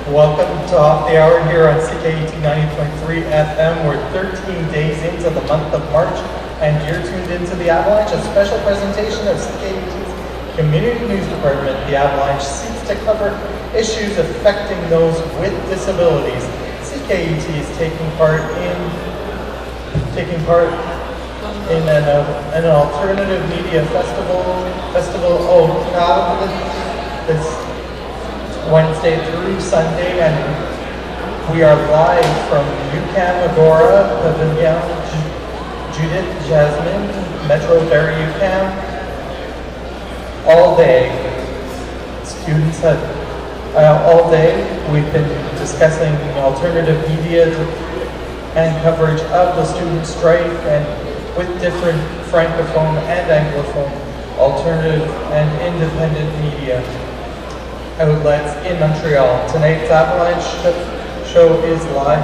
Welcome to Off the Hour here on CKET 90.3 FM. We're 13 days into the month of March, and you're tuned into The Avalanche, a special presentation of CKET's Community News Department. The Avalanche seeks to cover issues affecting those with disabilities. CKET is taking part in an alternative media festival this Wednesday through Sunday, and we are live from UQAM Agora Pavillon, Judith-Jasmin, Metro Ferry UQAM, all day. Students have all day. We've been discussing alternative media and coverage of the student strike, and with different francophone and anglophone alternative and independent media outlets in Montreal. Tonight's Avalanche show is live,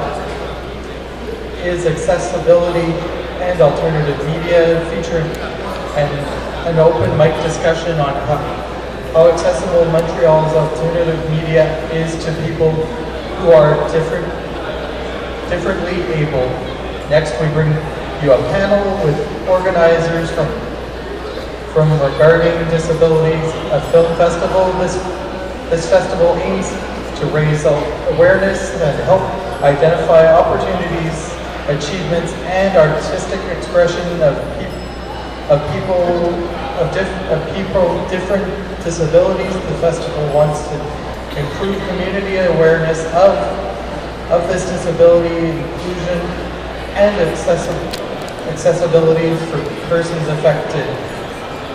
is accessibility and alternative media, featuring an open mic discussion on how accessible Montreal's alternative media is to people who are differently able. Next, we bring you a panel with organizers from Regarding Disabilities, a film festival. This festival aims to raise awareness and help identify opportunities, achievements, and artistic expression of people with different disabilities. The festival wants to improve community awareness of this disability, inclusion, and accessibility for persons affected.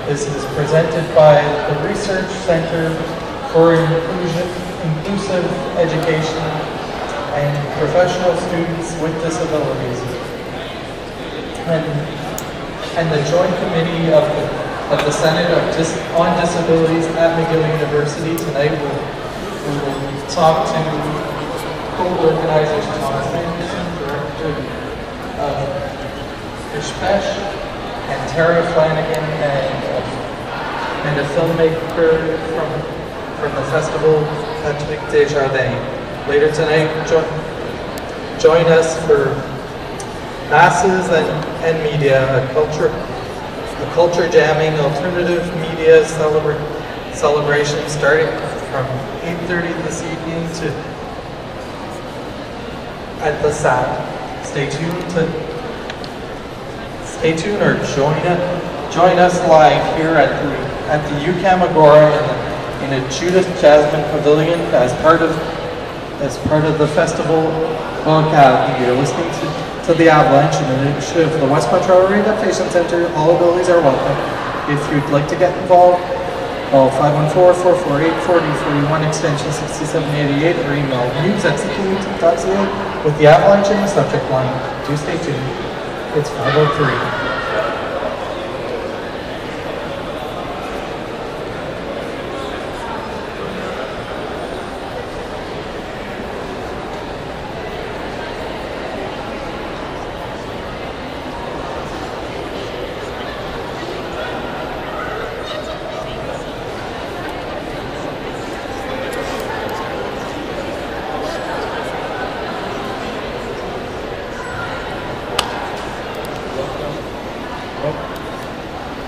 This is presented by the Research Center for Inclusive Education and Professional Students with Disabilities, and the Joint Committee of the Senate on Disabilities at McGill University. Tonight we will talk to co-organizers Thomas Anderson, Director of Ishpesh, and Tara Flanagan, and a filmmaker from the festival, Patrick Desjardins. Later tonight, join us for Masses and Media, a culture jamming alternative media celebration starting from 8:30 this evening at the SAT. Stay tuned or join us live here at the UQAM Agora in a Judith-Jasmin pavilion as part of the festival locality. You're listening to The Avalanche, an initiative of the West Montreal Readaptation Center. All abilities are welcome. If you'd like to get involved, call 514-448-4041 extension 6788 or email news@ckat.ca with The Avalanche in the subject line. Do stay tuned. It's 5:03.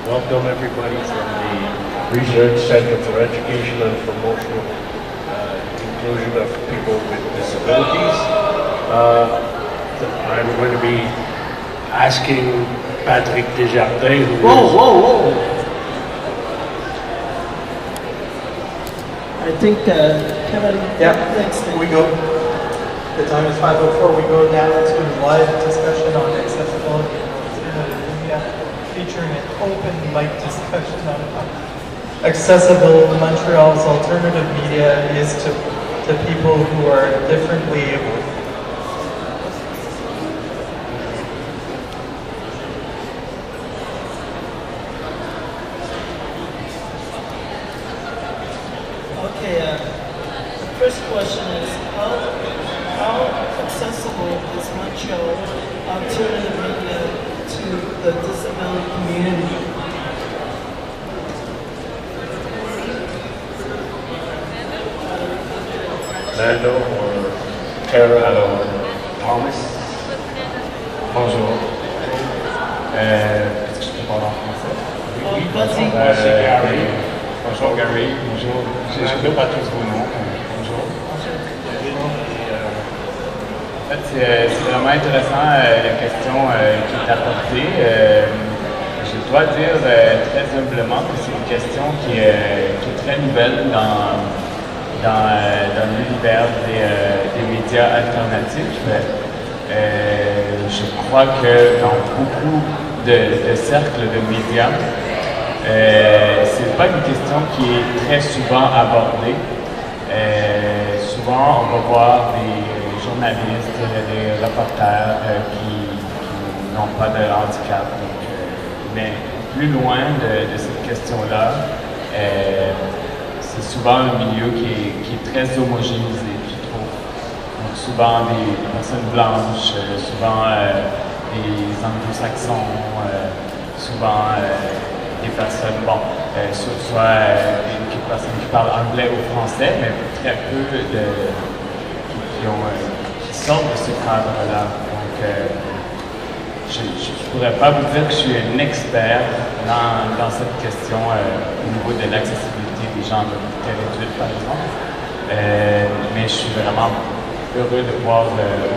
Welcome everybody from the Research Center for Education and Promotional Inclusion of People with Disabilities. I'm going to be asking Patrick Desjardins, who Whoa! I think, Kevin, next thing. We go. The time is 5:04. We go down to live discussion on accessibility and alternative media, featuring an open mic discussion on how accessible Montreal's alternative media is to people who are differently able. Okay, the first question is how accessible is Montreal alternative media to the disability community? Fernando or Tara or Thomas. Bonjour. Est-ce que je peux parler en français? Oui, Moi, c'est Gary. Bonjour Gary. Bonjour. Je ne connais pas tous vos noms. Bonjour. En fait, c'est vraiment intéressant la question qui est apportée. Je dois dire très humblement que c'est une question qui est très nouvelle dans l'univers des médias alternatifs. Je crois que dans beaucoup de cercles de médias, c'est pas une question qui est très souvent abordée. Souvent, on va voir des journalistes, des reporters qui n'ont pas de handicap. Donc, mais plus loin de cette question-là, c'est souvent un milieu qui est très homogénéisé, je trouve. Donc souvent des personnes blanches, souvent des anglo-saxons, souvent des personnes, soit des personnes qui parlent anglais ou français, mais très peu qui sortent de ce cadre-là. Donc, je ne pourrais pas vous dire que je suis un expert dans cette question au niveau de l'accessibilité des gens de mobilité réduite, par exemple. Mais je suis vraiment heureux de voir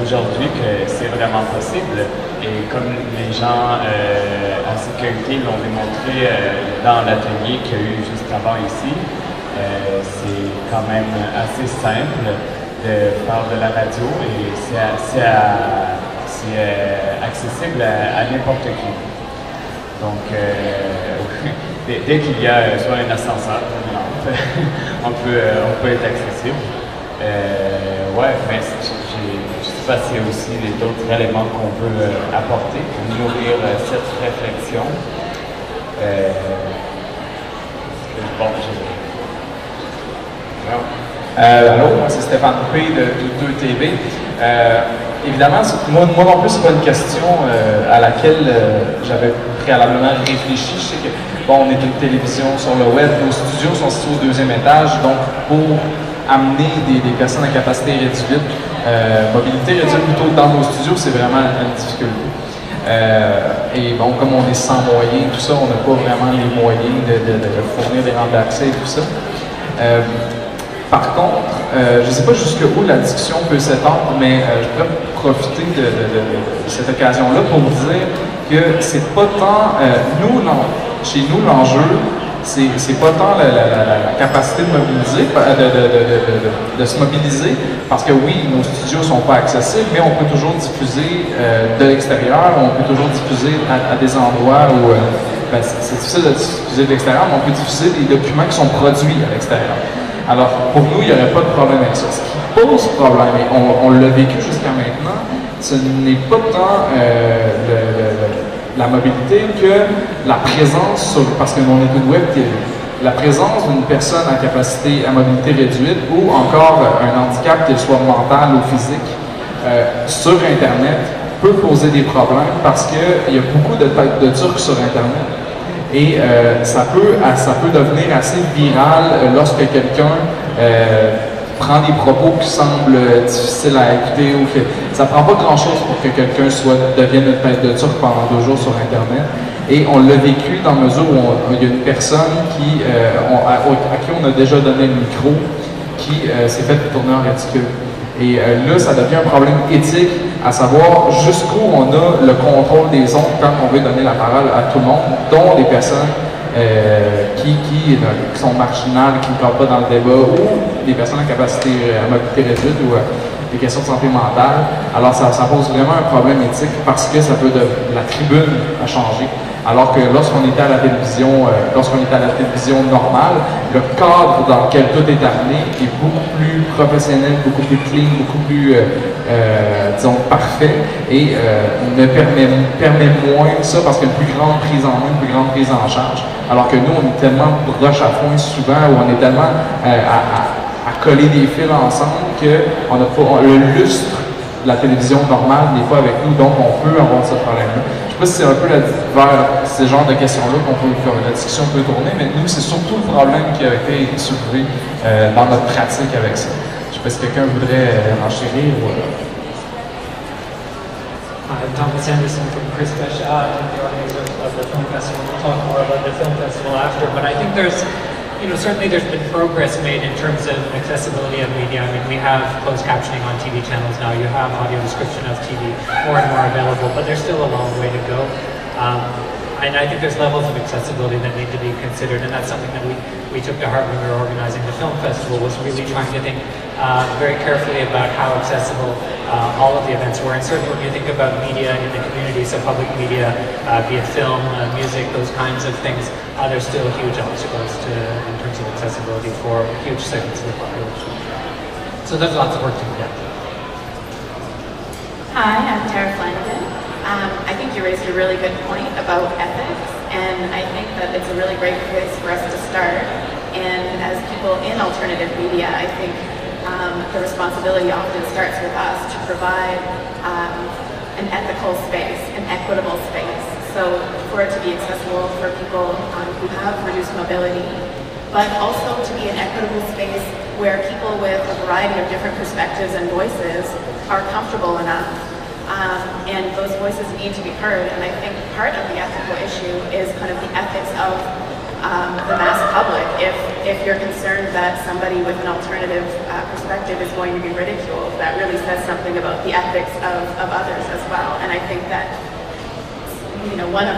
aujourd'hui que c'est vraiment possible. Et comme les gens en sécurité l'ont démontré dans l'atelier qu'il y a eu juste avant ici, c'est quand même assez simple de faire de la radio et c'est accessible à n'importe qui. Donc, dès qu'il y a soit un ascenseur, on peut être accessible. Mais je ne sais pas s'il y a aussi d'autres éléments qu'on peut apporter pour nourrir cette réflexion. Allô, moi c'est Stéphane Coupé de toute TV. Évidemment, moi non plus, c'est pas une question à laquelle j'avais préalablement réfléchi. Je sais que, on est une télévision sur le web, nos studios sont situés au 2e étage, donc pour amener des personnes à capacité réduite, mobilité réduite plutôt dans nos studios, c'est vraiment une difficulté. Comme on est sans moyens, tout ça, on n'a pas vraiment les moyens de fournir des rampes d'accès et tout ça. Par contre, je ne sais pas jusqu'où la discussion peut s'étendre, mais je pourrais profiter de cette occasion-là pour vous dire que c'est pas tant, chez nous, l'enjeu, c'est pas tant la capacité de mobiliser, de se mobiliser, parce que oui, nos studios sont pas accessibles, mais on peut toujours diffuser de l'extérieur, on peut toujours diffuser à des endroits où c'est difficile de diffuser de l'extérieur, mais on peut diffuser des documents qui sont produits à l'extérieur. Alors, pour nous, il n'y aurait pas de problème avec ça. Ce qui pose problème, et on l'a vécu jusqu'à maintenant, ce n'est pas tant la mobilité que la présence, parce que on est une web TV, la présence d'une personne à capacité à mobilité réduite ou encore un handicap, qu'il soit mental ou physique, sur Internet peut poser des problèmes parce qu'il y a beaucoup de têtes de Turcs sur Internet. Et ça peut devenir assez viral lorsque quelqu'un prend des propos qui semblent difficiles à écouter ou que ça prend pas grand-chose pour que quelqu'un devienne une tête de turc pendant 2 jours sur Internet. Et on l'a vécu dans la mesure où il y a une personne à qui on a déjà donné le micro qui s'est fait tourner en ridicule. Et là, ça devient un problème éthique, à savoir jusqu'où on a le contrôle des ondes quand on veut donner la parole à tout le monde, dont des personnes qui sont marginales, qui ne parlent pas dans le débat, ou des personnes à capacité à mobilité réduite ou des questions de santé mentale. Alors ça pose vraiment un problème éthique parce que ça peut la tribune a changé. Alors que lorsqu'on était à la télévision, normale, le cadre dans lequel tout est amené est beaucoup plus professionnel, beaucoup plus clean, beaucoup plus, disons, parfait et permet moins ça parce qu'il y a une plus grande prise en main, une plus grande prise en charge. Alors que nous, on est tellement broche à foin souvent, ou on est tellement à coller des fils ensemble que le lustre de la télévision normale n'est pas avec nous, donc on peut avoir ce problème-là. Je ne sais pas si c'est un peu vers ce genre de questions-là la discussion peut tourner, mais nous, c'est surtout le problème qui a été soulevé dans notre pratique avec ça. Je ne Je sais pas si quelqu'un voudrait enchérir ou... I'm Thomas Anderson from Chris Fish, I'm the organizer of the film festival. We'll talk more about the film festival after, but I think there's, certainly there's been progress made in terms of accessibility of media. I mean, we have closed captioning on TV channels now, you have audio description of TV more and more available, but there's still a long way to go. And I think there's levels of accessibility that need to be considered, and that's something that we took to heart when we were organizing the film festival, was really trying to think very carefully about how accessible all of the events were. And certainly when you think about media in the community, so public media, be it film, music, those kinds of things, there's still huge obstacles in terms of accessibility for huge segments of the population. So there's lots of work to be done. Hi, I'm Tara Flanagan. I think you raised a really good point about ethics, and I think that it's a really great place for us to start. And as people in alternative media, I think the responsibility often starts with us to provide an ethical space, an equitable space. So for it to be accessible for people who have reduced mobility, but also to be an equitable space where people with a variety of different perspectives and voices are comfortable enough. And those voices need to be heard, and I think part of the ethical issue is kind of the ethics of the mass public. If you're concerned that somebody with an alternative perspective is going to be ridiculed, that really says something about the ethics of others as well. And I think that one of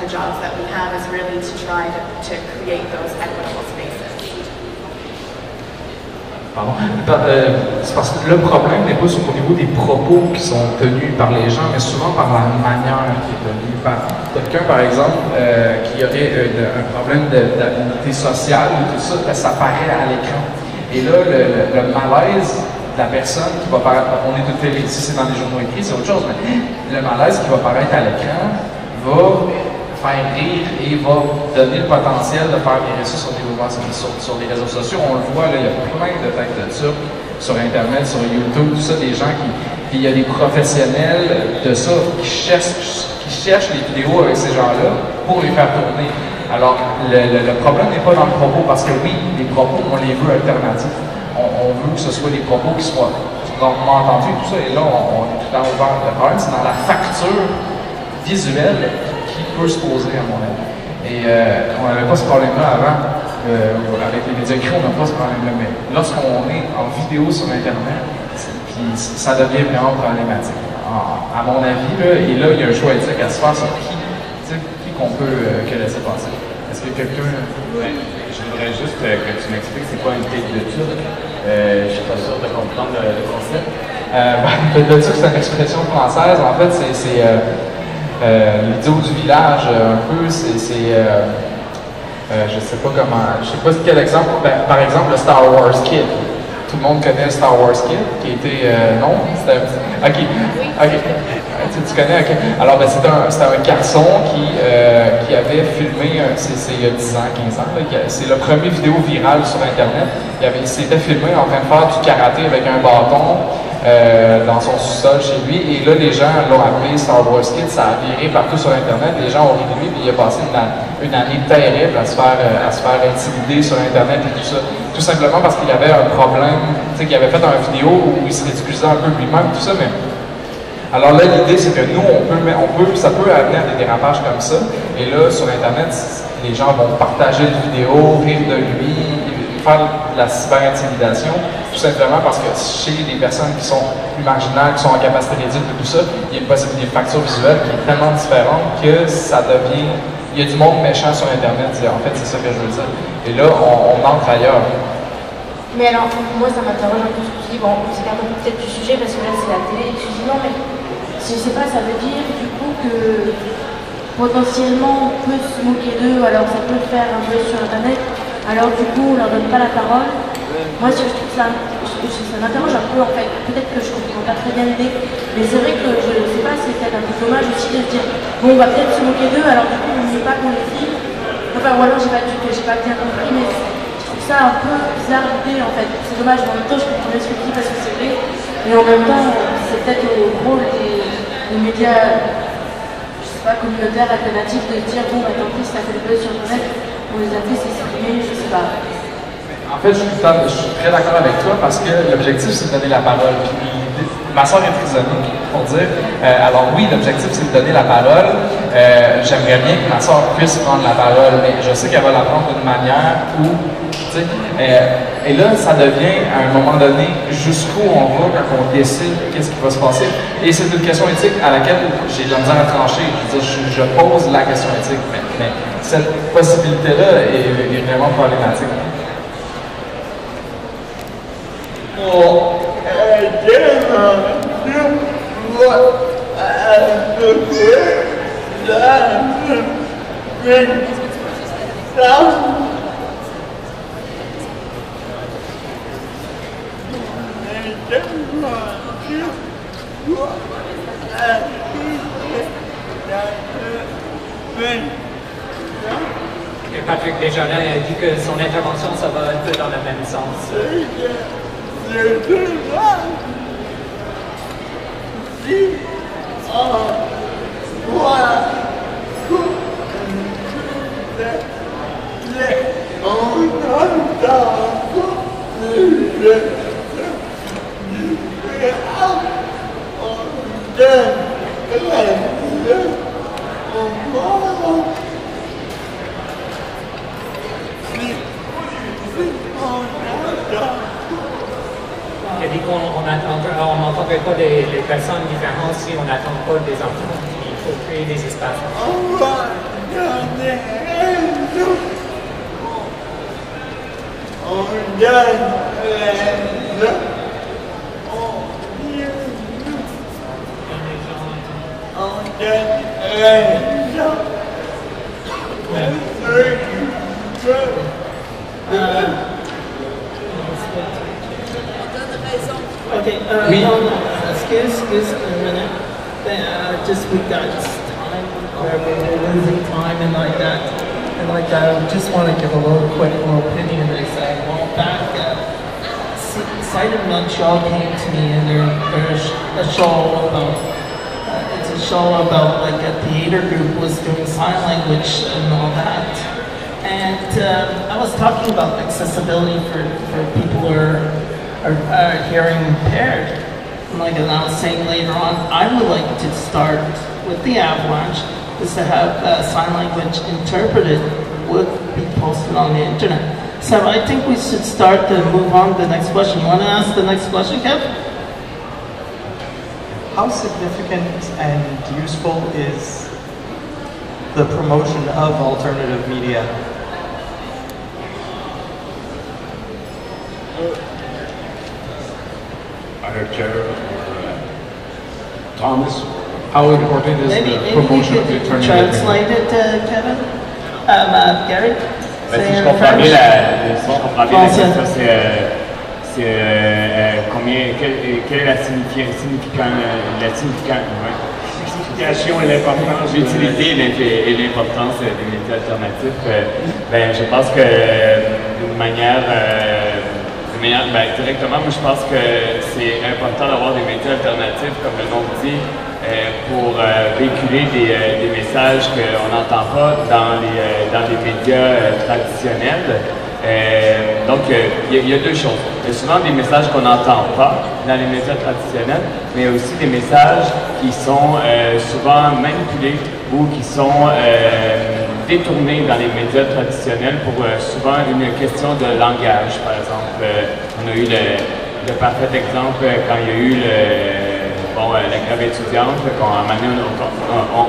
the jobs that we have is really to try to create those equitable spaces. Pardon. C'est parce que le problème n'est pas au niveau des propos qui sont tenus par les gens, mais souvent par la manière qui est tenue par quelqu'un, par exemple, qui aurait un problème d'habilité sociale ou tout ça, ça apparaît à l'écran. Et là, le malaise de la personne qui va paraître, on est tout fait, si c'est dans les journaux écrits, c'est autre chose, mais le malaise qui va apparaître à l'écran va faire rire et va donner le potentiel de faire virer ça sur les réseaux sociaux. On le voit, là, il y a plein de têtes de turcs sur Internet, sur YouTube, tout ça, des gens puis il y a des professionnels de ça qui cherchent les vidéos avec ces gens-là pour les faire tourner. Alors, le problème n'est pas dans le propos, parce que oui, les propos, on les veut alternatifs. On veut que ce soit des propos qui soient rarement entendus, tout ça, et là, on est tout le temps ouvert. Le problème, c'est dans la facture visuelle qui peut se poser, à mon avis. Et on n'avait pas ce problème-là avant. Avec les médias écrits, on n'a pas ce problème-là. Mais lorsqu'on est en vidéo sur Internet, puis ça devient vraiment problématique. À mon avis, là, et là, il y a un choix éthique à se faire sur qui qu'on peut laisser passer. Est-ce que quelqu'un... Ouais, je voudrais juste que tu m'expliques c'est quoi une tête de turc. Je suis pas sûr de comprendre le concept. Tête de turc, c'est une expression française. En fait, c'est l'idiot du village, un peu. Je sais pas comment... Je sais pas quel exemple. Par exemple, le Star Wars Kid. Tout le monde connaît le Star Wars Kid, qui était... non? OK. Tu connais? OK. Alors, c'était un garçon qui avait filmé, c'est il y a 10 ans, 15 ans, c'est le premier vidéo virale sur Internet. Il s'était filmé en train de faire du karaté avec un bâton dans son sous-sol chez lui. Et là, les gens l'ont appelé Star Wars Kid. Ça a viré partout sur Internet. Les gens ont ri de lui, puis il a passé une année terrible à se faire intimider sur Internet et tout ça. Tout simplement parce qu'il avait un problème, qu'il avait fait une vidéo où il se ridiculisait un peu lui-même, tout ça, mais... Alors là, l'idée, c'est que nous, ça peut amener à des dérapages comme ça. Et là, sur Internet, les gens vont partager une vidéo, rire de lui, faire de la cyber-intimidation, tout simplement parce que chez des personnes qui sont plus marginales, qui sont en capacité réduite et tout ça, il y a une possibilité de facture visuelle qui est tellement différente que ça devient... Il y a du monde méchant sur Internet, en fait, c'est ça que je veux dire. Et là, on entre ailleurs. Mais alors, moi, ça m'interroge un peu ce que tu dis. Bon, on s'écarte un peu peut-être du sujet parce que là, c'est la télé. Tu dis non, mais je sais pas, ça veut dire du coup que potentiellement on peut se moquer d'eux, alors ça peut faire un peu sur Internet. Alors du coup, on leur donne pas la parole. Moi, je trouve ça m'interroge un peu en fait. Peut-être que je comprends pas très bien l'idée, mais c'est vrai que je sais pas, c'est peut-être un peu dommage aussi de se dire bon, on va peut-être se moquer d'eux, alors du coup, on ne dit pas qu'on les dit. Enfin, ou alors j'ai pas bien compris, mais je trouve ça un peu bizarre l'idée en fait. C'est dommage, mais en même temps, je comprends bien ce que tu dis parce que c'est vrai. Et en même temps, c'est peut-être au rôle des médias, je sais pas, communautaires, alternatifs, de dire bon, tant pis, ça fait le buzz sur Internet, on les a fait s'exprimer, je sais pas. En fait, je suis très d'accord avec toi parce que l'objectif, c'est de donner la parole. Puis, ma soeur est trisomique, pour dire. Alors oui, l'objectif, c'est de donner la parole. J'aimerais bien que ma soeur puisse prendre la parole, mais je sais qu'elle va la prendre d'une manière où, tu sais, et là, ça devient, à un moment donné, jusqu'où on va quand on décide qu'est-ce qui va se passer. Et c'est une question éthique à laquelle j'ai de la misère à trancher. Je veux dire, je pose la question éthique, mais cette possibilité-là est vraiment problématique. Et Patrick Desjardins a dit que son intervention, ça va un peu dans le même sens. Il a dit qu'on n'entendrait pas les personnes différentes si on n'attend pas des enfants. Il faut créer des espaces. Okay, oui. Excuse a minute. Just we got time, we're losing time and like that. And like that, I just want to give a quick opinion. Is a while back, Sight in Montreal came to me and there's a show about, it's a show about like a theater group was doing sign language and all that. And I was talking about accessibility for people who are hearing impaired. Like, and I was saying later on, I would like to start with the Avalanche, is to have sign language interpreted would be posted on the internet. So I think we should start to move on to the next question. You want to ask the next question, Kev? How significant and useful is the promotion of alternative media? Either Chair or Thomas. How important is the promotion of the alternative media? Translate it, Kevin? Gary? Si je comprends bien la question, c'est quelle est la signification et l'importance, l'utilité et l'importance des médias alternatifs. Je pense que d'une manière directement, moi je pense que c'est important d'avoir des médias alternatifs, comme le nom le dit, pour véhiculer des messages qu'on n'entend pas dans les médias traditionnels. Donc, il y a deux choses. Il y a souvent des messages qu'on n'entend pas dans les médias traditionnels, mais aussi des messages qui sont souvent manipulés ou qui sont détournés dans les médias traditionnels pour souvent une question de langage, par exemple. On a eu le parfait exemple quand il y a eu la grève étudiante, on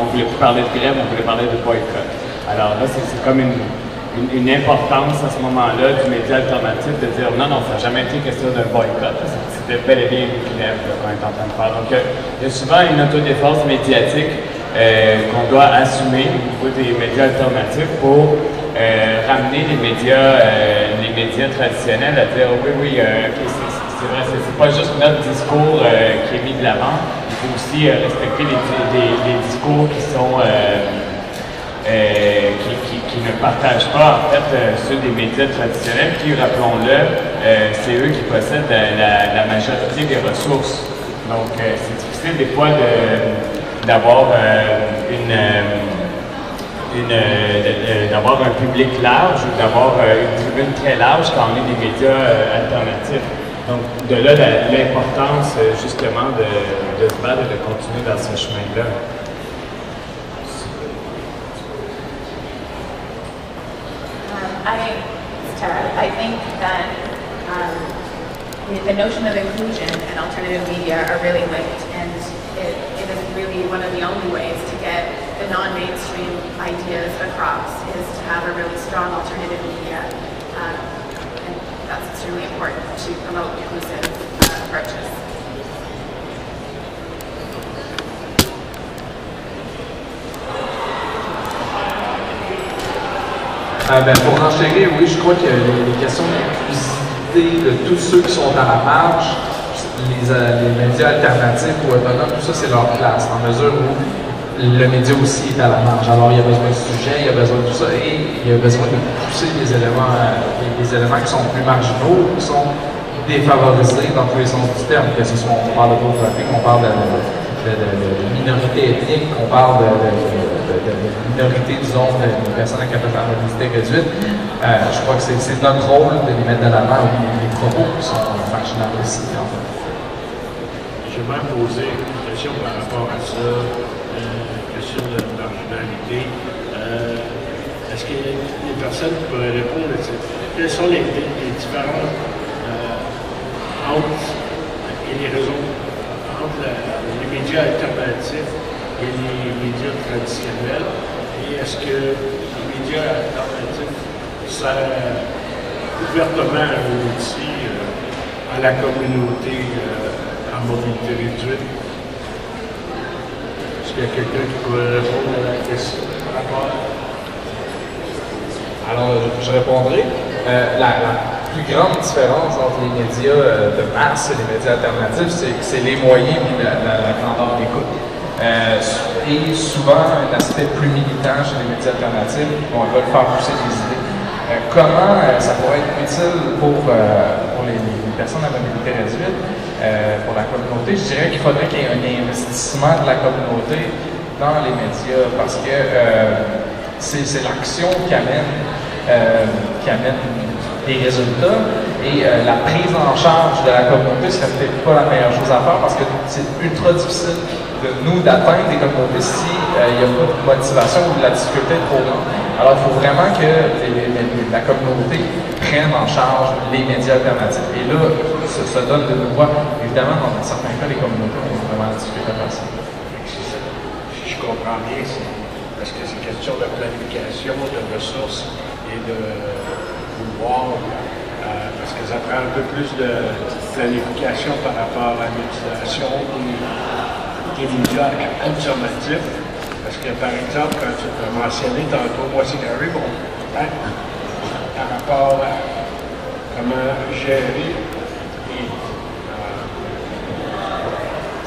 ne voulait plus parler de grève, on voulait parler de boycott. Alors là, c'est comme une importance à ce moment-là du média alternatif de dire non, ça n'a jamais été question d'un boycott, c'était bel et bien une grève qu'on est en train de faire. Donc il y a souvent une autodéfense médiatique qu'on doit assumer au niveau des médias alternatifs pour ramener les médias traditionnels à dire oui, c'est vrai, c'est pas juste notre discours qui est mis de l'avant, il faut aussi respecter les discours qui sont qui ne partagent pas en fait ceux des médias traditionnels qui, rappelons-le, c'est eux qui possèdent la majorité des ressources. Donc c'est difficile des fois d'avoir d'avoir un public large ou d'avoir une tribune très large quand on est des médias alternatifs. Donc, de là, l'importance, justement, de se battre et de continuer dans ce chemin-là. I think that the notion of inclusion and alternative media are really linked, and it is really one of the only ways to get the non-mainstream ideas across is to have a really strong alternative media, and that's extremely important to promote inclusive approaches. Pour enchérir, oui, je crois que les questions d'inclusivité de tous ceux qui sont à la marge, les médias alternatifs ou autonomes, tout ça, c'est leur place, en mesure où le média aussi est à la marge. Alors, il y a besoin de sujets, il y a besoin de tout ça, et il y a besoin de pousser des éléments qui sont plus marginaux, qui sont défavorisés dans tous les sens du terme, que ce soit on parle de pauvreté, on parle de minorité ethnique, on parle de minorité, disons, de personnes à mobilité réduite. Je crois que c'est notre rôle de les mettre de l'avant, les propos qui sont marginaux aussi, en fait. J'aimerais poser une question par rapport à ça, question de marginalité. Est-ce qu'il y a des personnes qui pourraient répondre à ça? Quelles sont les différences entre les réseaux, entre les médias alternatifs et les médias traditionnels? Et est-ce que les médias alternatifs servent ouvertement un outil à la communauté en mobilité réduite? Est-ce qu'il y a quelqu'un qui pourrait répondre à la question par rapport à... Alors, je répondrai. La plus grande différence entre les médias de masse et les médias alternatifs, c'est les moyens et la grandeur d'écoute. Et souvent, un aspect plus militant chez les médias alternatifs, on va faire pousser des idées. Comment ça pourrait être utile pour les personnes à mobilité réduite, pour la communauté? Je dirais qu'il faudrait qu'il y ait un investissement de la communauté dans les médias, parce que c'est l'action qui amène des résultats, et la prise en charge de la communauté serait peut-être pas la meilleure chose à faire, parce que c'est ultra difficile de nous d'atteindre des communautés si il n'y a pas de motivation ou de la difficulté trop grande. Alors il faut vraiment que la communauté prenne en charge les médias alternatifs, et là ça donne de nouveau. Évidemment, dans certains cas, les communautés ont vraiment la difficulté à faire ça. Si je comprends bien, c'est parce que c'est question de planification, de ressources et de pouvoir, parce que ça prend un peu plus de planification par rapport à l'utilisation des médias alternatifs. Parce que, par exemple, quand tu as mentionné tantôt, moi, c'est carré, bon, par rapport à comment gérer et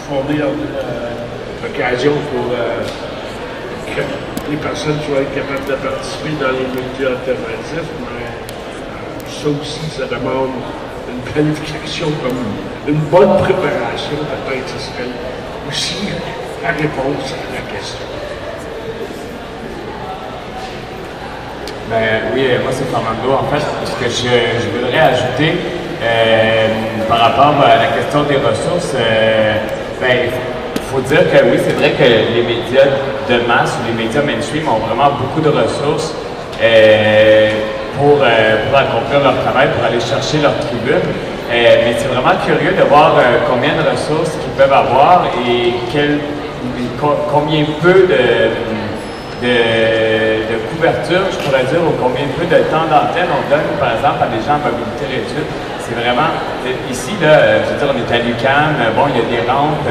fournir l'occasion pour que les personnes soient capables de participer dans les médias alternatifs, mais ça aussi, ça demande une planification, comme une bonne préparation, peut-être, ce serait aussi la réponse à la question. Ben oui, moi c'est Fernando. En fait, ce que je voudrais ajouter par rapport à la question des ressources, il faut dire que oui, c'est vrai que les médias de masse ou les médias mainstream ont vraiment beaucoup de ressources pour accomplir leur travail, pour aller chercher leur tribune. Mais c'est vraiment curieux de voir combien de ressources qu'ils peuvent avoir et combien peu de couverture, je pourrais dire, ou combien peu de temps d'antenne on donne, par exemple, à des gens à mobilité réduite. C'est vraiment, ici, là, je veux dire, on est à l'UQAM, bon, il y a des rampes,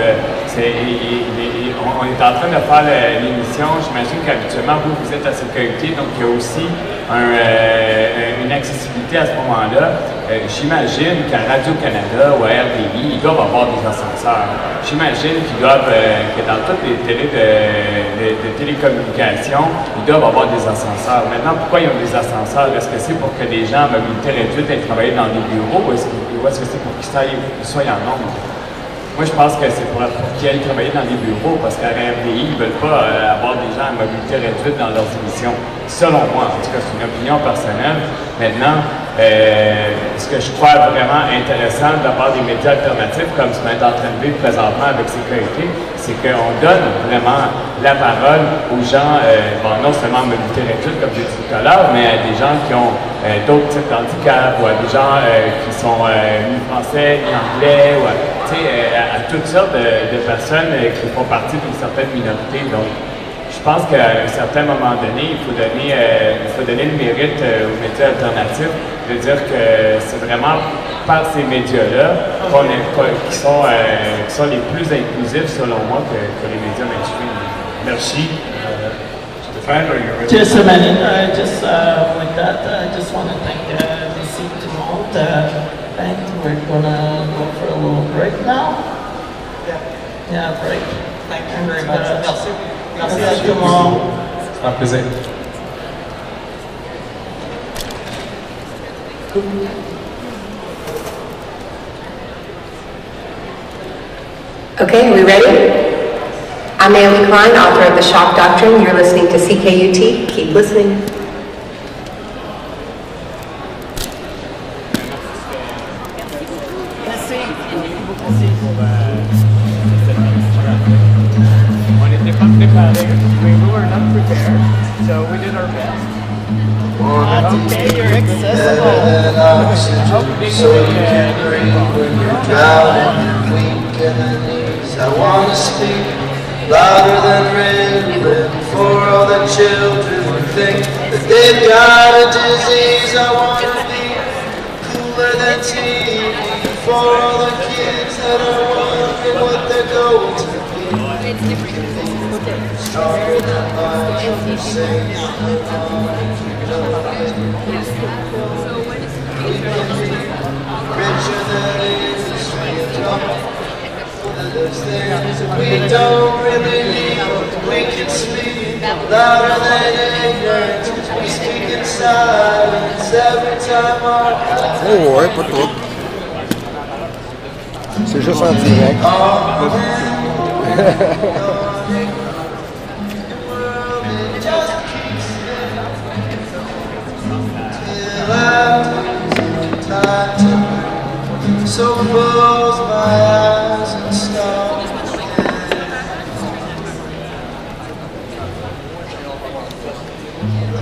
on est en train de faire l'émission, j'imagine qu'habituellement, vous êtes à sécurité, donc il y a aussi une accessibilité à ce moment-là. J'imagine qu'à Radio-Canada ou à RDI, ils doivent avoir des ascenseurs. J'imagine qu'ils doivent, que dans toutes les télés de télécommunications, ils doivent avoir des ascenseurs. Maintenant, pourquoi ils ont des ascenseurs? Est-ce que c'est pour que les gens à mobilité réduite aient travaillé dans des bureaux, ou est-ce que c'est pour qu'ils soient en nombre? Moi, je pense que c'est pour qu'ils aillent travailler dans des bureaux, parce qu'à RMDI, ils ne veulent pas avoir des gens à mobilité réduite dans leurs émissions. Selon moi, en tout cas, c'est une opinion personnelle. Maintenant, ce que je crois vraiment intéressant de la part des médias alternatifs, comme ce qu'on est en train de vivre présentement avec Sécurité, c'est qu'on donne vraiment la parole aux gens, non seulement en mobilité réduite, comme j'ai dit tout à l'heure, mais à des gens qui ont d'autres types d'handicap, ou à des gens qui sont ni français, ni anglais, ou à toutes sortes de personnes qui font partie d'une certaine minorité. Donc, je pense qu'à un certain moment donné, il faut donner le mérite aux médias alternatifs de dire que c'est vraiment par ces médias-là qui sont les plus inclusifs, selon moi, que les médias mainstream. Merci. Stéphane, are you ready? Just a minute, just like that, I just want to thank the St-Laurent, and we're gonna go for a little break now. Yeah, break. Thank you very much. Merci. Merci à tout le monde. C'est un plaisir. Okay, are we ready? I'm Naomi Klein, author of The Shock Doctrine. You're listening to CKUT. Keep listening. We were not prepared, so we did our best. Okay, you're accessible. So you can breathe when you're drowning and weak in the knees. I want to speak louder than Ritalin for all the children who think that they've got a disease. I want to be cooler than TV for all the kids that are wondering what they're going to be. Stronger than life, safe richer than industry and trouble. There's things we don't really need. We can speak louder than ignorance. We speak in silence every time our eyes. Oh ouais, pas trop. C'est juste en direct. So close my eyes and start again.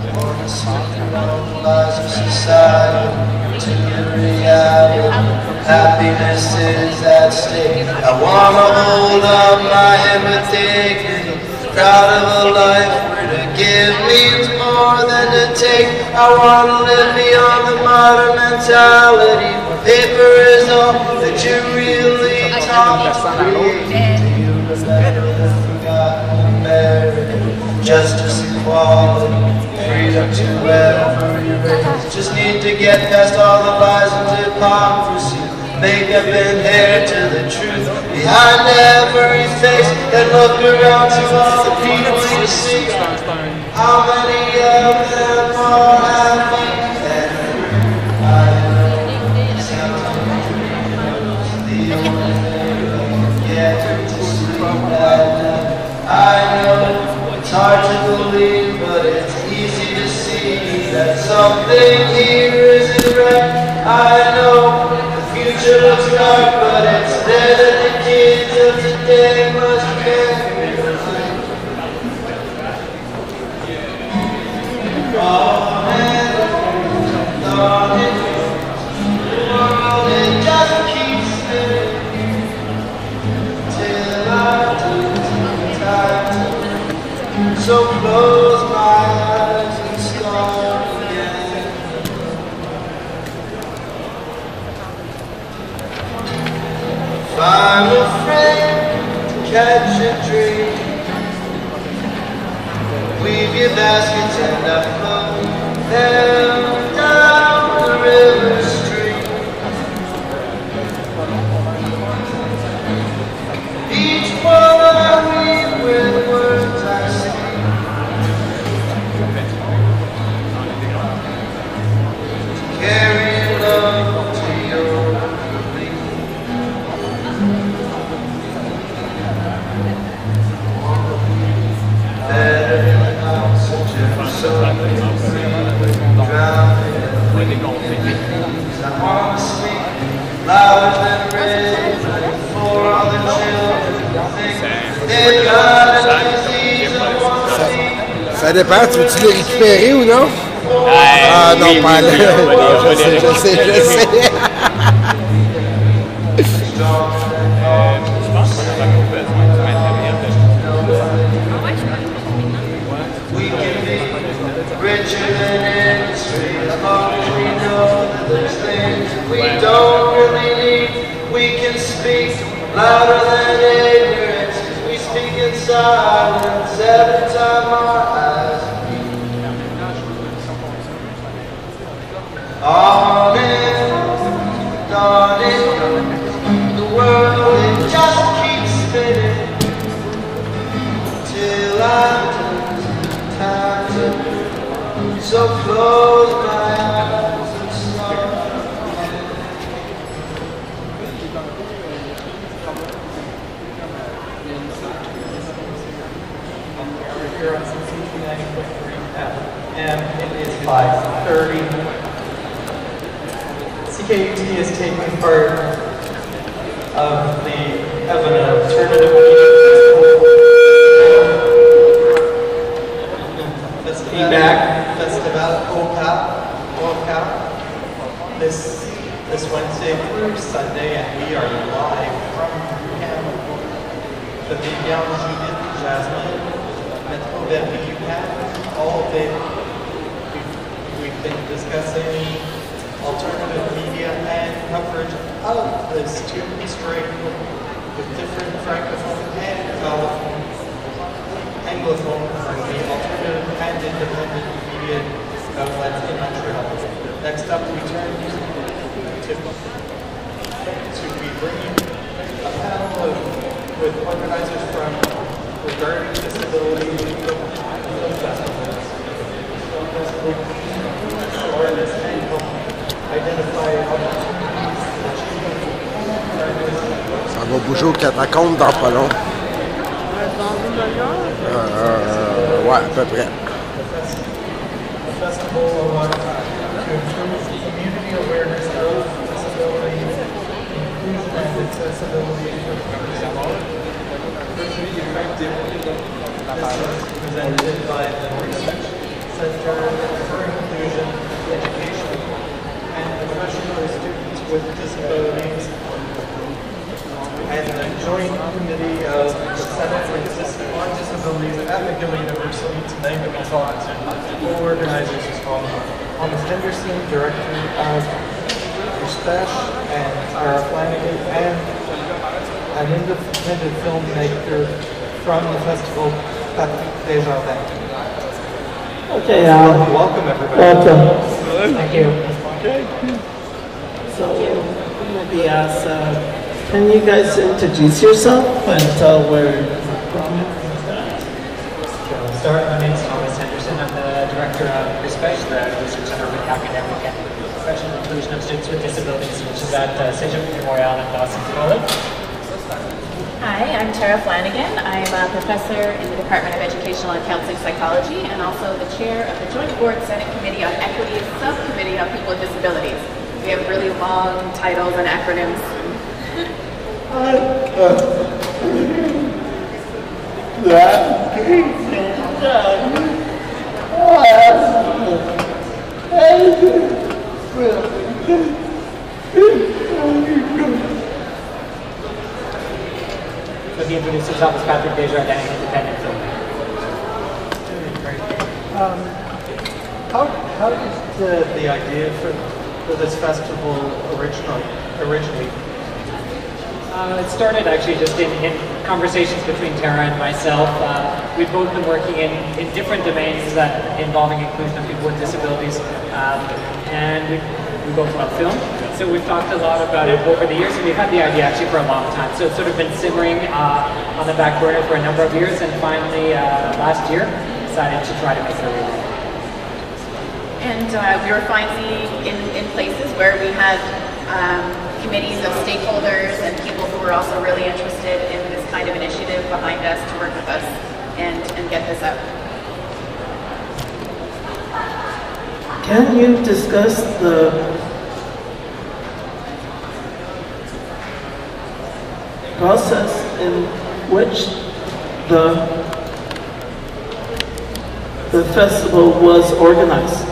I want to normalize our society to the reality. Happiness is at stake. I want to hold up my empathy. Proud of a life where to give means more than to take. I want to live beyond the modern mentality. Paper is all that you really taught to create. Do you remember the forgotten American? Justice, equality, freedom to every race. Just need to get past all the lies and hypocrisy. Makeup and hair to the truth behind every face. And look around to all the people you see. How many of them are happy? I know sometimes the only thing I get to see that. I know it's hard to believe, but it's easy to see that something here isn't right. I know future looks dark, but it's there that the kids of today must carry the light. Oh man, thought it the world, it just keeps spinning till I do time. So close my eyes and start again. If I'm afraid to catch a dream, weave your baskets and I float them down the river stream. Each one I weave with words I speak. Carry love to your belief. flowers and rain for all the children. They've got a disease of one thing. Ça dépend, tu veux-tu les récupérer ou non? Ah non, pas là. Je sais. Je pense qu'on a vraiment besoin du matériel de We can be richer than industry as long as we know that there's things we don't really need. We can speak louder than ignorance, 'cause we speak in silence every time our eyes meet. On and on in the world, it just keeps spinning till I'm time to so close my eyes and start. Here on CCT 90.3 FM, it is 5:30. CKUT is taking part of an alternative feedback festival OCAP this Wednesday through Sunday, and we are live from Canada. Pavillon Judith-Jasmin, Mercredi, all day. We've been discussing alternative media and coverage of the student strike with different francophone and anglophone from the alternative and independent media outlets in Montreal. Next up, we turn to be bringing a panel with organizers from Regarding Disability Film Festivals. Awareness and help identify opportunities, achievements. Ça va bouger aux Katacombes dans pas long. Ouais, à peu près. The festival will to improve community awareness of disability, inclusion and accessibility for This is presented by the Research Center for Inclusion, Education, and Professional Students with Disabilities, and the Joint Committee of the Senate on Disabilities at McGill University. Tonight we talk to co-organizers as follows: Thomas Henderson, Director of Research, and Tara Flanagan, and an independent filmmaker from the festival, Patrick Desjardins. Okay, welcome everybody. Welcome. Thank you. Okay. So, maybe ask, can you guys introduce yourself and tell where you're from? Start. My name is Thomas Henderson. I'm the Director of Research, the Research Center for Academic and Professional Inclusion of Students with Disabilities, which is at Cégep Memorial in Dawson College. Hi, I'm Tara Flanagan. I'm a professor in the Department of Educational and Counseling Psychology and also the chair of the Joint Board Senate Committee on Equity Subcommittee on People with Disabilities. We have really long titles and acronyms. So he introduced himself as Patrick Desjardins, independent filmmaker. How did the idea for this festival originate? It started actually just in conversations between Tara and myself. We've both been working in different domains involving inclusion of people with disabilities, and we both love film. So we've talked a lot about it over the years, and we've had the idea actually for a long time. So it's sort of been simmering on the back burner for a number of years, and finally last year decided to try to make it a reality. And we were finally in places where we had committees of stakeholders and people who were also really interested in this kind of initiative behind us to work with us and get this out. Can you discuss process in which the festival was organized?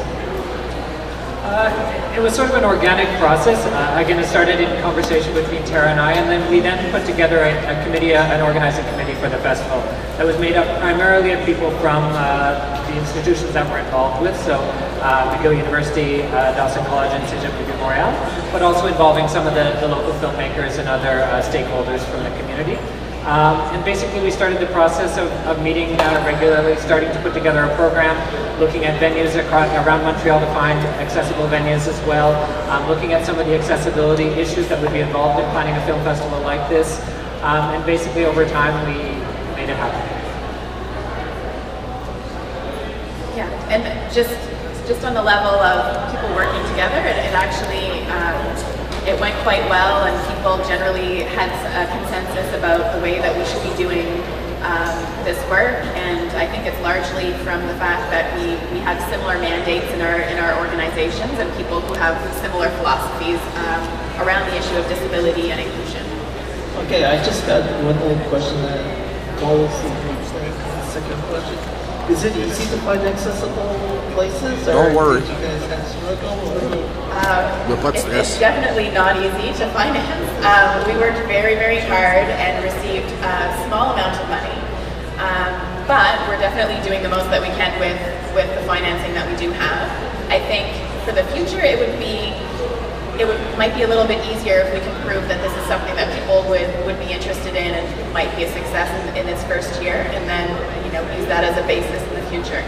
It was sort of an organic process. Again, it started in conversation between Tara and I, and then we put together a committee, an organizing committee for the festival that was made up primarily of people from the institutions that we're involved with, so McGill University, Dawson College, and Cégep de Montréal, but also involving some of the local filmmakers and other stakeholders from the community. And basically we started the process of meeting regularly, starting to put together a program, looking at venues around Montreal to find accessible venues as well, looking at some of the accessibility issues that would be involved in planning a film festival like this, and basically over time we made it happen. Yeah, and just on the level of people working together, it actually it went quite well, and people generally had a consensus about the way that we should be doing this work. And I think it's largely from the fact that we have similar mandates in our organizations and people who have similar philosophies around the issue of disability and inclusion. Okay, I just got one more question that follows the second question. Is it easy to find accessible places? Don't worry. Did you guys have struggle? It's definitely not easy to finance. We worked very, very hard and received a small amount of money. But we're definitely doing the most that we can with the financing that we do have. I think for the future might be a little bit easier if we can prove that this is something that people would be interested in and might be a success in its first year, and then use that as a basis in the future.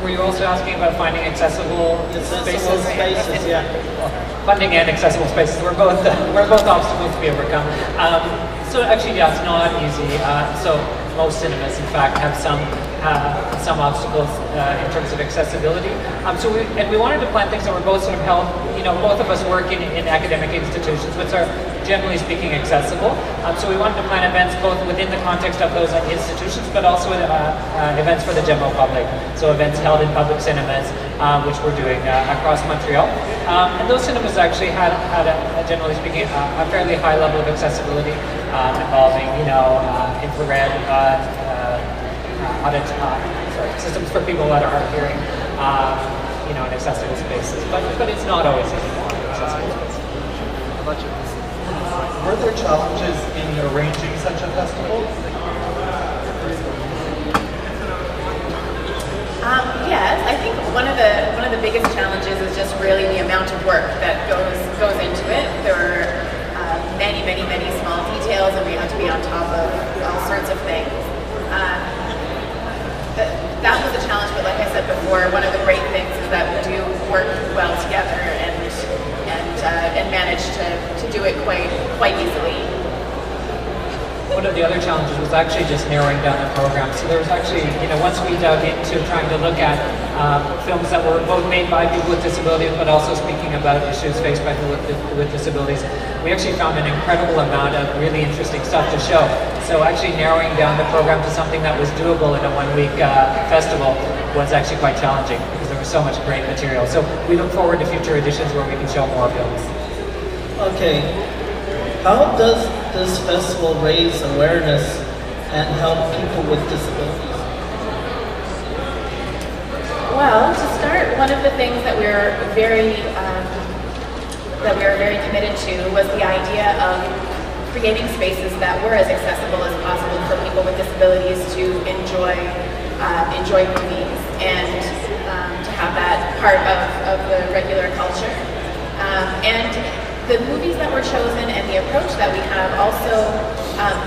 Were you also asking about finding accessible spaces? Yeah. Funding and accessible spaces. We're both obstacles to be overcome. So actually, yeah, it's not easy. So most cinemas, in fact, have some obstacles in terms of accessibility. We wanted to plan things that were both sort of held. Both of us work in academic institutions, which are generally speaking accessible. So we wanted to plan events both within the context of those institutions, but also events for the general public. So events held in public cinemas, which we're doing across Montreal. And those cinemas actually had generally speaking, a fairly high level of accessibility, involving, infrared systems for people that are hard of hearing, in accessible spaces. But it's not always accessible spaces. How about you? Were there challenges in arranging such a festival? Yes, I think one of the biggest challenges is just really the amount of work that goes into it. There are many small details, and we have to be on top of all sorts of things. That was a challenge, but like I said before, one of the great things is that we do work well together and manage to do it quite easily. One of the other challenges was actually just narrowing down the program. So there was actually, once we dug into trying to look at films that were both made by people with disabilities, but also speaking about issues faced by people with disabilities, we actually found an incredible amount of really interesting stuff to show. So actually narrowing down the program to something that was doable in a one-week festival was actually quite challenging because there was so much great material. So we look forward to future editions where we can show more films. Okay. How does this festival raise awareness and help people with disabilities? Well, to start, one of the things that we were very committed to was the idea of creating spaces that were as accessible as possible for people with disabilities to enjoy movies and to have that part of the regular culture. And the movies that were chosen and the approach that we have also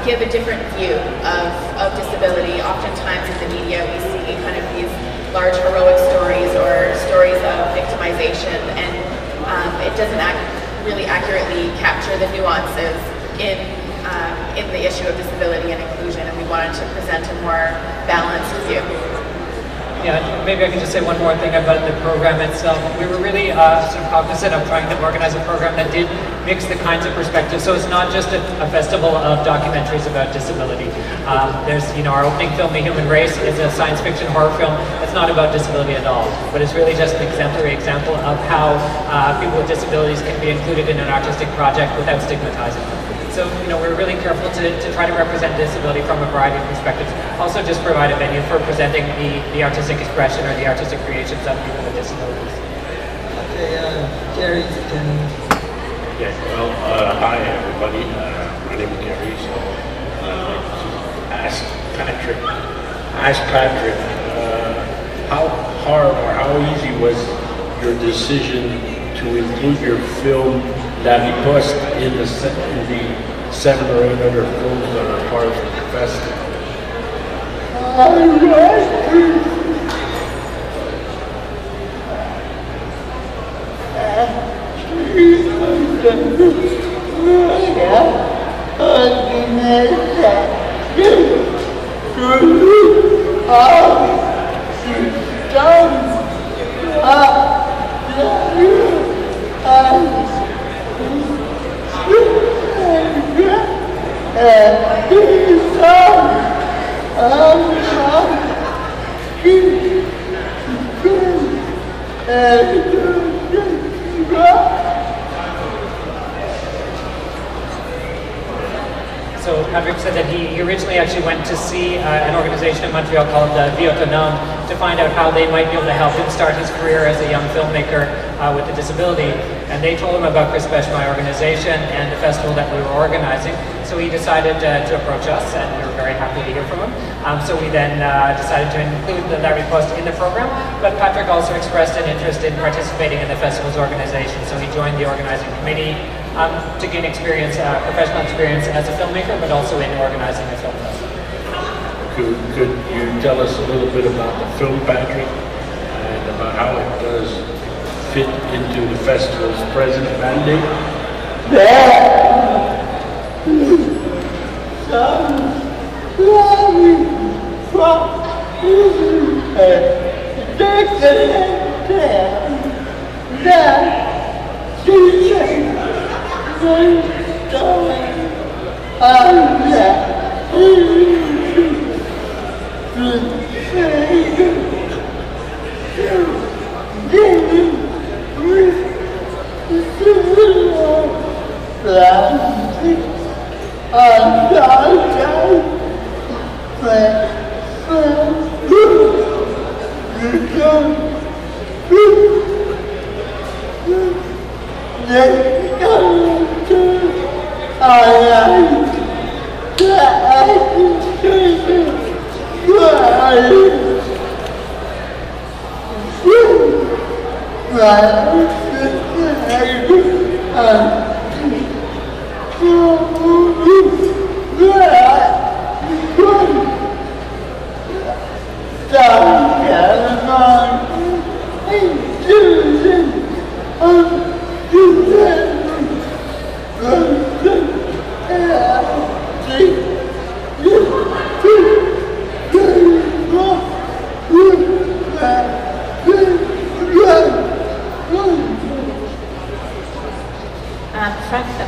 give a different view of disability. Oftentimes in the media we see kind of these large heroic stories or stories of victimization, and it doesn't really accurately capture the nuances in the issue of disability and inclusion, and we wanted to present a more balanced view. Yeah, maybe I could just say one more thing about the program itself. We were really sort of cognizant of trying to organize a program that did mix the kinds of perspectives. So it's not just a festival of documentaries about disability. There's, our opening film, The Human Race, is a science fiction horror film that's not about disability at all, but it's really just an exemplary example of how people with disabilities can be included in an artistic project without stigmatizing them. So, we're really careful to try to represent disability from a variety of perspectives. Also just provide a venue for presenting the artistic expression or the artistic creations of people with disabilities. Okay, Gary, can... Yes, well, hi everybody. My name is Gary, so ask Patrick, how hard or how easy was your decision to include your film La Riposte in the 7 or 8 other films that are part of the festival? So Patrick said that he originally actually went to see an organization in Montreal called Vie Autonome to find out how they might be able to help him start his career as a young filmmaker with a disability. And they told him about Chris Besh, my organization, and the festival that we were organizing. So he decided to approach us, and we were very happy to hear from him. So we then decided to include La Riposte in the program. But Patrick also expressed an interest in participating in the festival's organization. So he joined the organizing committee to gain experience, professional experience as a filmmaker, but also in organizing a film festival. Could you tell us a little bit about the film, Patrick, and about how it does fit into the festival's present mandate?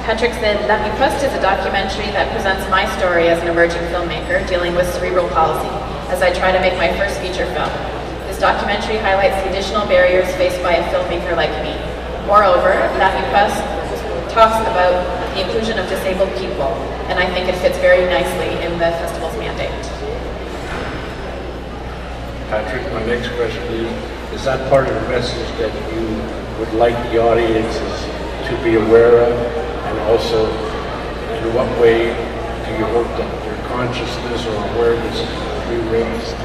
Patrick said, La Riposte is a documentary that presents my story as an emerging filmmaker dealing with cerebral palsy as I try to make my first feature film. This documentary highlights the additional barriers faced by a filmmaker like me. Moreover, La Riposte talks about the inclusion of disabled people, and I think it fits very nicely in the festival's mandate. Patrick, my next question is that part of the message that you would like the audiences to be aware of? And also, in what way do you hope that their consciousness or awareness will be raised?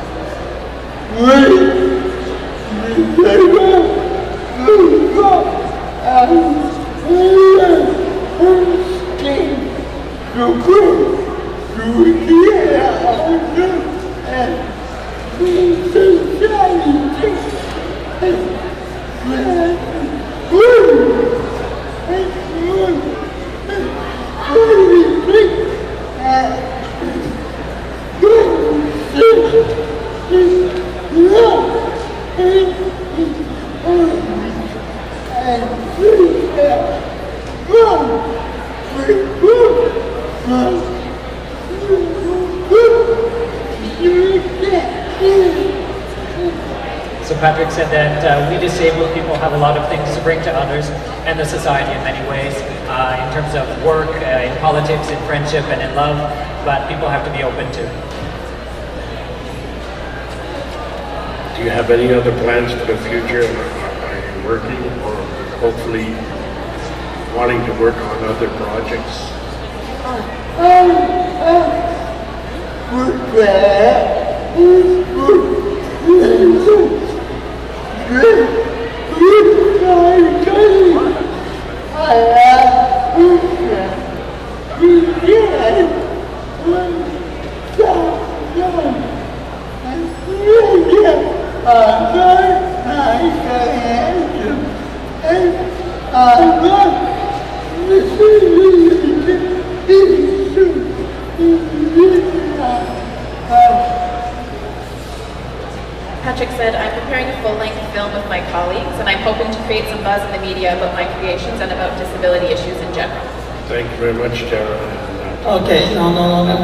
So Patrick said that we disabled people have a lot of things to bring to others and the society in many ways, in terms of work, in politics, in friendship, and in love, but people have to be open to. Do you have any other plans for the future? Are you working or hopefully wanting to work on other projects? Patrick said, I'm preparing a full-length film with my colleagues, and I'm hoping to create some buzz in the media about my creations and about disability issues in general. Thank you very much, Tara. Okay, no.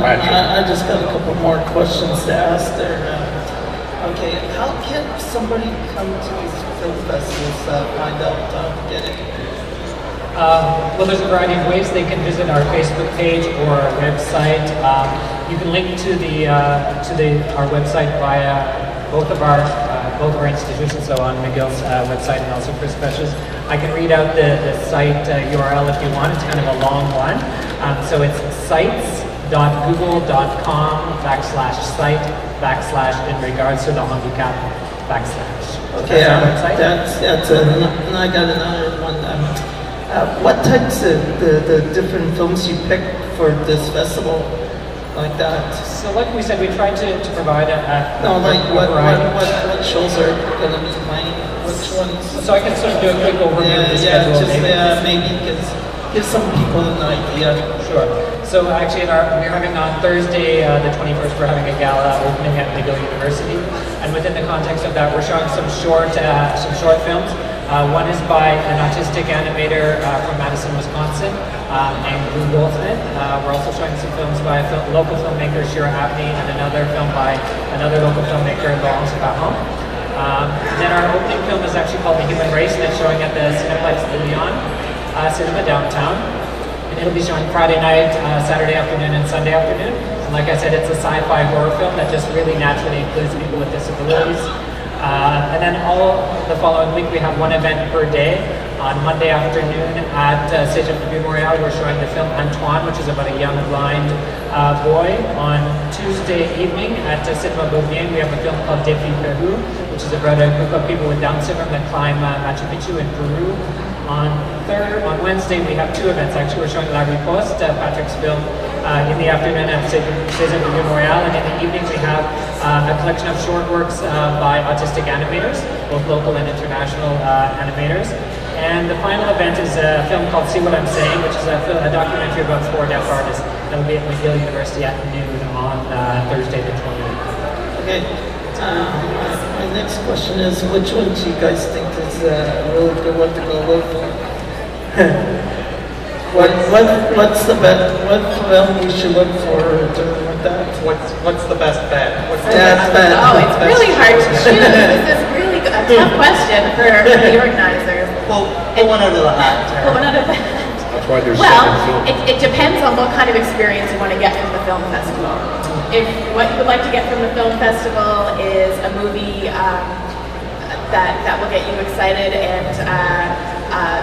I just got a couple more questions to ask there. Okay, how can somebody come to these film festivals find out how to get in? Well, there's a variety of ways. They can visit our Facebook page or our website. You can link to our website via both of our institutions, so on McGill's website and also Chris Besh's. I can read out the site URL if you want. It's kind of a long one. So it's sites.google.com/site/ in regards to the handicap / Okay, that's it. And I got another one. What types of the different films you picked for this festival? Like that. So like we said, we tried to provide what shows are going to be playing? Which ones? So I can sort of do a quick overview of the schedule. Maybe give some people an idea. Sure. So actually we're having on Thursday, the 21st, we're having a gala opening at McGill University. And within the context of that, we're showing some short films. One is by an autistic animator from Madison, Wisconsin, named Drew Goldsmith. We're also showing some films by local filmmaker Shira Abney and another film by another local filmmaker, Laurent. Then our opening film is actually called The Human Race, and it's showing at the Cineplex de Leon Cinema downtown. And it'll be showing Friday night, Saturday afternoon, and Sunday afternoon. And like I said, it's a sci-fi horror film that just really naturally includes people with disabilities. And then all the following week we have one event per day. On Monday afternoon at Cégep de Montréal, we're showing the film Antoine, which is about a young blind boy. On Tuesday evening at Cinema Beaubien, we have a film called Défi Peru, which is about a group of people with Down syndrome that climb Machu Picchu in Peru. On Wednesday, we have two events. Actually, we're showing La Riposte, Patrick's film, in the afternoon at Cégep de Montréal, and in the evening we have a collection of short works by autistic animators, both local and international animators. And the final event is a film called See What I'm Saying, which is a documentary about 4 deaf artists that will be at McGill University at noon on Thursday the 28th. Okay. My next question is, which one do you guys think is a really good one to go look for? What's the best? What film we should look for with that? What's the best bet? What's the best bet? Oh, it's really hard to choose. This is really a tough question for the organizers. Pull one out of the hat. Pull one out of the hat. That's why there's it depends on what kind of experience you want to get from the film festival. If what you would like to get from the film festival is a movie that will get you excited and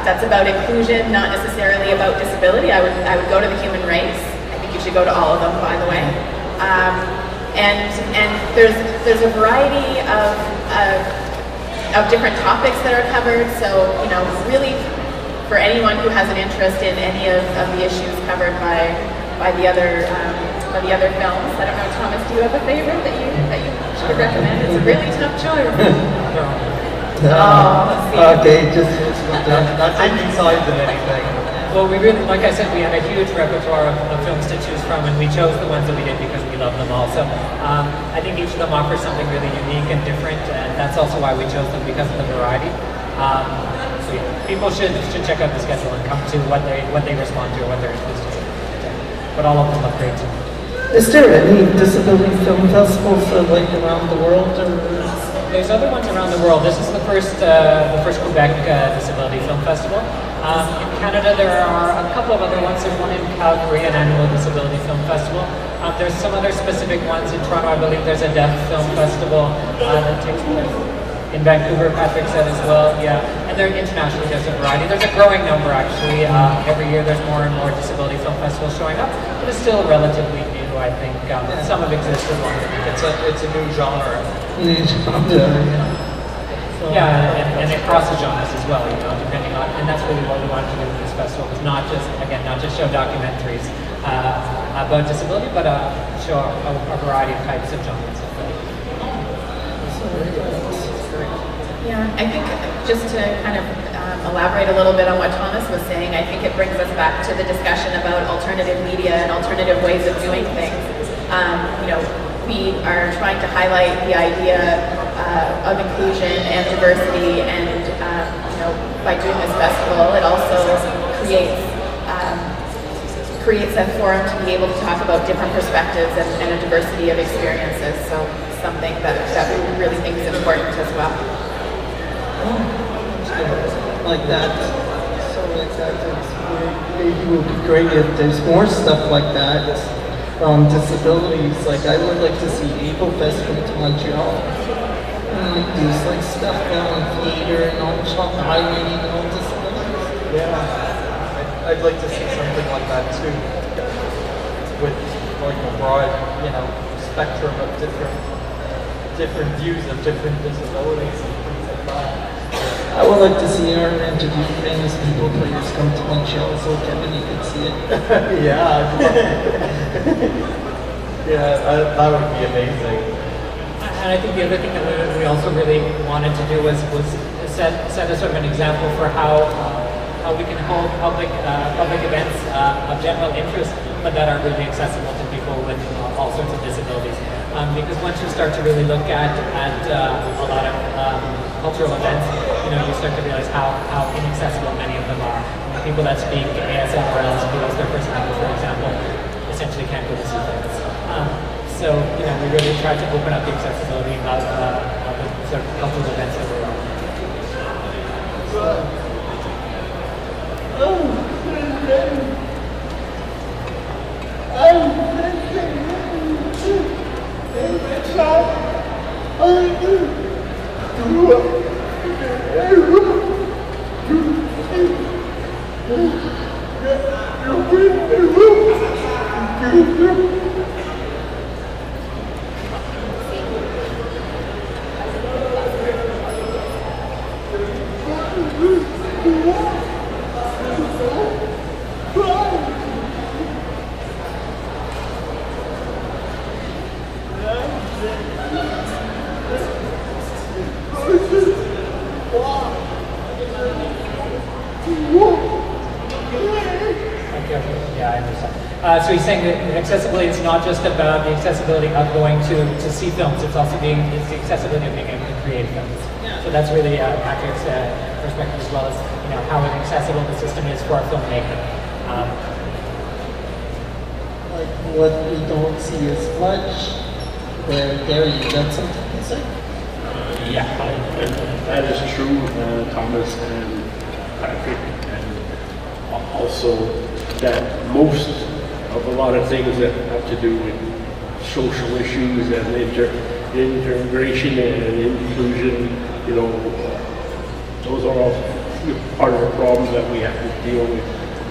that's about inclusion, not necessarily about disability, I would go to The Human Race. I think you should go to all of them, by the way. And there's a variety of different topics that are covered. So really, for anyone who has an interest in any of the issues covered by the other films. I don't know, Thomas, do you have a favorite that you should recommend? It's a really tough choice. Let's see. Okay, that's inside than anything. Well, we really, like I said, we had a huge repertoire of films to choose from, and we chose the ones that we did because we love them all. So I think each of them offers something really unique and different, and that's also why we chose them, because of the variety. So yeah, people should check out the schedule and come to what they respond to or what they're interested in. But all of them look great too. Is there any disability film festivals like around the world? Or? there's other ones around the world. This is the first Quebec Disability Film Festival. In Canada, there are a couple of other ones. There's one in Calgary, an annual Disability Film Festival. There's some other specific ones in Toronto. I believe there's a Deaf Film Festival that takes place in Vancouver, Patrick said as well. Yeah, and there internationally there's a variety. There's a growing number actually. Every year there's more and more disability film festivals showing up, but it's still relatively new. I think some have existed longer. It's a new genre. Yeah, and it crosses genres as well, you know, depending on, and that's really what we wanted to do with this festival, was not just show documentaries about disability, but show a variety of types of genres of film. Yeah, I think just to kind of elaborate a little bit on what Thomas was saying, I think it brings us back to the discussion about alternative media and alternative ways of doing things. You know, we are trying to highlight the idea of inclusion and diversity, and you know, by doing this festival, it also creates a forum to be able to talk about different perspectives and a diversity of experiences. So something that we really think is important as well. Like that. So like that, it would be great if there's more stuff like that. Disabilities, like I would like to see Able Fest come to Montreal. And like there's like stuff on theater and on highlighting all disabilities. Yeah, I'd like to see something like that too, with like a broad, you know, spectrum of different views of different disabilities and things like that. I would like to see our interview famous people players come to Montreal so Kevin, you could see it. Yeah, I'd love it. Yeah, that would be amazing. And I think the other thing that we also really wanted to do was set a sort of an example for how we can hold public events of general interest, but that are really accessible to people with all sorts of disabilities. Because once you start to really look at a lot of cultural events, you know, you start to realize how inaccessible many of them are. People that speak ASL or LSP as their first language, for example, essentially can't go to see things. So, you know, we really try to open up the accessibility of the sort of cultural events that we're on. So he's saying that accessibility is not just about the accessibility of going to see films, it's also the accessibility of being able to create films. Yeah. So that's really Patrick's perspective, as well as, you know, how accessible the system is for a filmmaker. Like what we don't see as much, there you got something to say? Yeah, that is true, Thomas and Patrick, and also that most of a lot of things that have to do with social issues and integration and inclusion, you know, those are all part of the problems that we have to deal with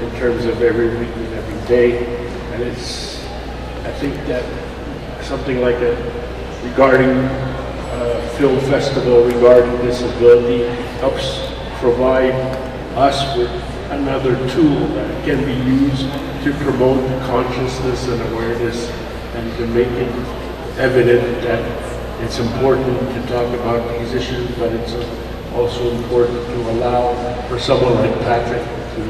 in terms of every week and every day. And it's, I think that something like regarding a film festival regarding disability helps provide us with another tool that can be used to promote consciousness and awareness and to make it evident that it's important to talk about these issues, but it's also important to allow for someone like Patrick to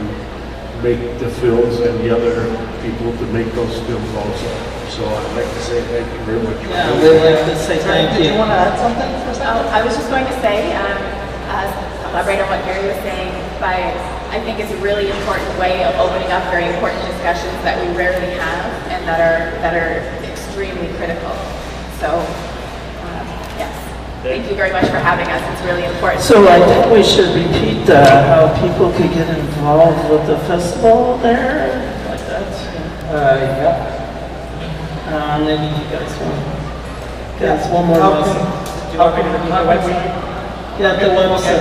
make the films and the other people to make those films also. So I'd like to say thank you very much. Yeah, we'd like to say thank you. Did you want to add something? I was just going to say, elaborate on what Gary was saying, I think it's a really important way of opening up very important discussions that we rarely have and that are extremely critical. So, yes. Thank you very much for having us. It's really important. So I think we should repeat how people could get involved with the festival there, like that. Yeah. Maybe you guys want. Yes, one more lesson. Do you want me to repeat the website? Yeah, the website.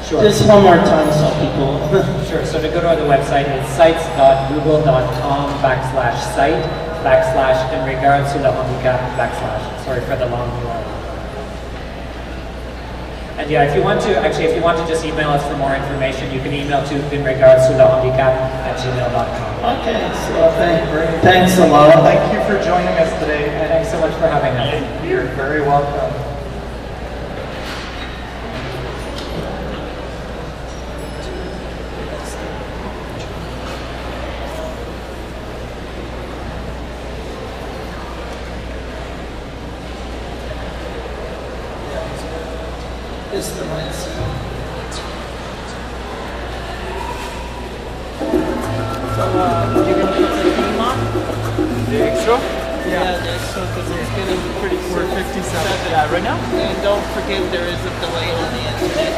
Sure. Just one more time, so people. Sure. So to go to the website, it's sites.google.com/site/in regards to the handicap / sorry for the long URL. And yeah, if you want to just email us for more information, you can email to in regards to the handicap@gmail.com. Okay, so thanks a lot. Thank you for joining us today. And thanks so much for having us. You're very welcome. Is the lights. So you're going to put the theme on? The extra? Yeah, the extra, because it's getting pretty 4:57. Yeah, right now? And don't forget there is a delay on the internet.